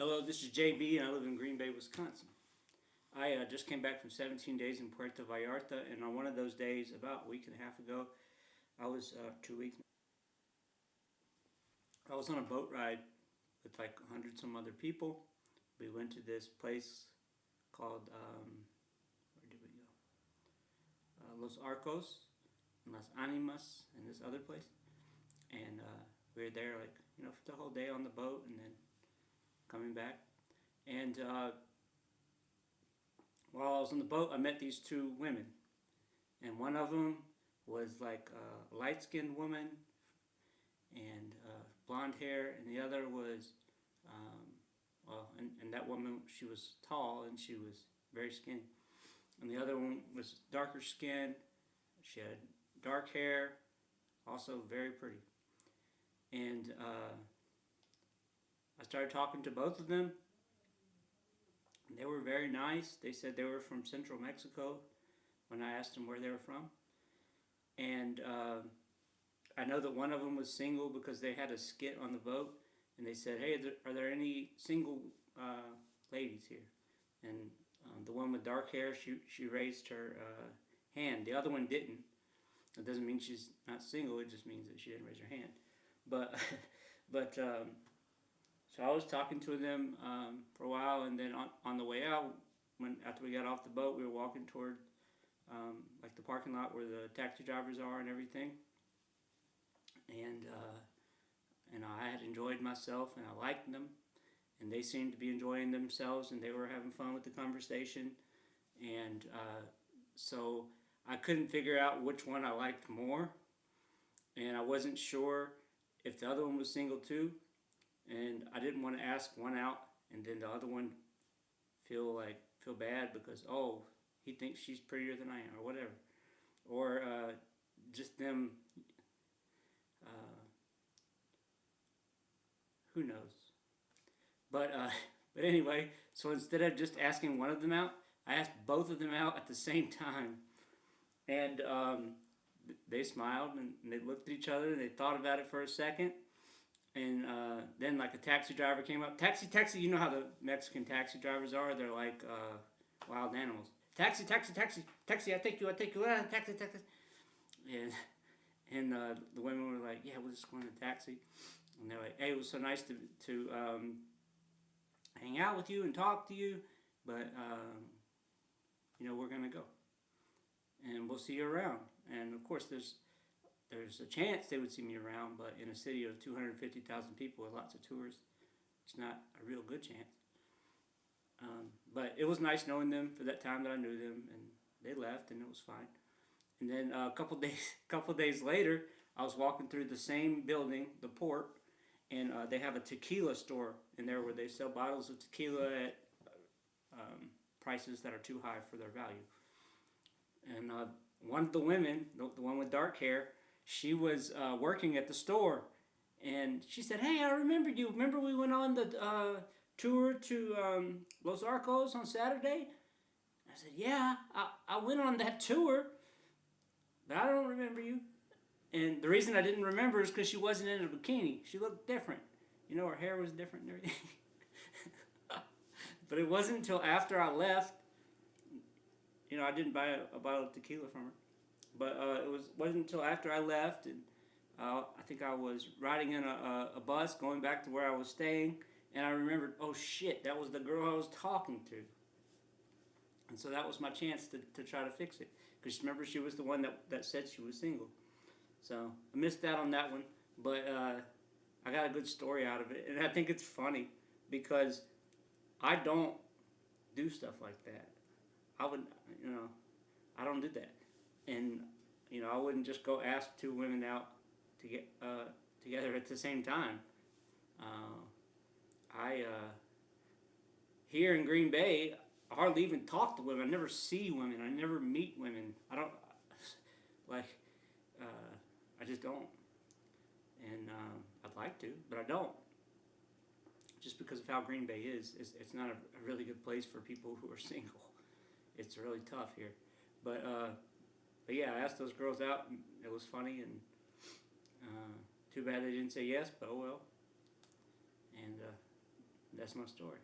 Hello, this is JB and I live in Green Bay, Wisconsin. I just came back from 17 days in Puerto Vallarta, and on one of those days, about a week and a half ago, I was 2 weeks. I was on a boat ride with like 100 some other people. We went to this place called, where did we go? Los Arcos and Las Animas and this other place. And we were there like, for the whole day on the boat and then coming back. And while I was on the boat, I met these two women, and one of them was like a light-skinned woman and blonde hair, and the other was, and that woman, she was tall and she was very skinny, and the other one was darker skin. She had dark hair, also very pretty, and I started talking to both of them. They were very nice. They said they were from Central Mexico when I asked them where they were from. And I know that one of them was single because they had a skit on the boat. And they said, hey, are there any single ladies here? And the one with dark hair, she raised her hand. The other one didn't. It doesn't mean she's not single. It just means that she didn't raise her hand. But, so I was talking to them for a while, and then on the way out, after we got off the boat, we were walking toward like the parking lot where the taxi drivers are and everything. And I had enjoyed myself, and I liked them, and they seemed to be enjoying themselves, and they were having fun with the conversation. And so I couldn't figure out which one I liked more, and I wasn't sure if the other one was single too. And I didn't want to ask one out and then the other one feel bad because, oh, he thinks she's prettier than I am or whatever, or just them, who knows. But anyway, so instead of just asking one of them out, I asked both of them out at the same time, and they smiled and they looked at each other and they thought about it for a second. And then like a taxi driver came up. Taxi, taxi, you know how the Mexican taxi drivers are? They're like wild animals. Taxi, taxi, taxi, taxi, I take you, taxi, taxi. And the women were like, yeah, we'll just go in a taxi. And they're like, hey, it was so nice to hang out with you and talk to you, but we're going to go. And we'll see you around. And of course there's a chance they would see me around, but in a city of 250,000 people with lots of tourists, it's not a real good chance. But it was nice knowing them for that time that I knew them, and they left, and it was fine. And then a couple days later, I was walking through the same building, the port, and they have a tequila store in there where they sell bottles of tequila at prices that are too high for their value. And one of the women, the one with dark hair, she was working at the store, and she said, hey, I remember you. Remember we went on the tour to Los Arcos on Saturday? I said, yeah, I went on that tour, but I don't remember you. And the reason I didn't remember is because she wasn't in a bikini. She looked different. Her hair was different and everything. But it wasn't until after I left. I didn't buy a bottle of tequila from her. But it wasn't until after I left, and I think I was riding in a bus going back to where I was staying, and I remembered, oh shit, that was the girl I was talking to. And so that was my chance to try to fix it. Because remember, she was the one that said she was single. So I missed out on that one, but I got a good story out of it. And I think it's funny because I don't do stuff like that. I don't do that. And, I wouldn't just go ask two women out to get together at the same time. Here in Green Bay, I hardly even talk to women. I never see women. I never meet women. I don't, I just don't. And I'd like to, but I don't. Just because of how Green Bay is. It's not a really good place for people who are single. It's really tough here. But yeah, I asked those girls out, and it was funny, and too bad they didn't say yes, but oh well. And that's my story.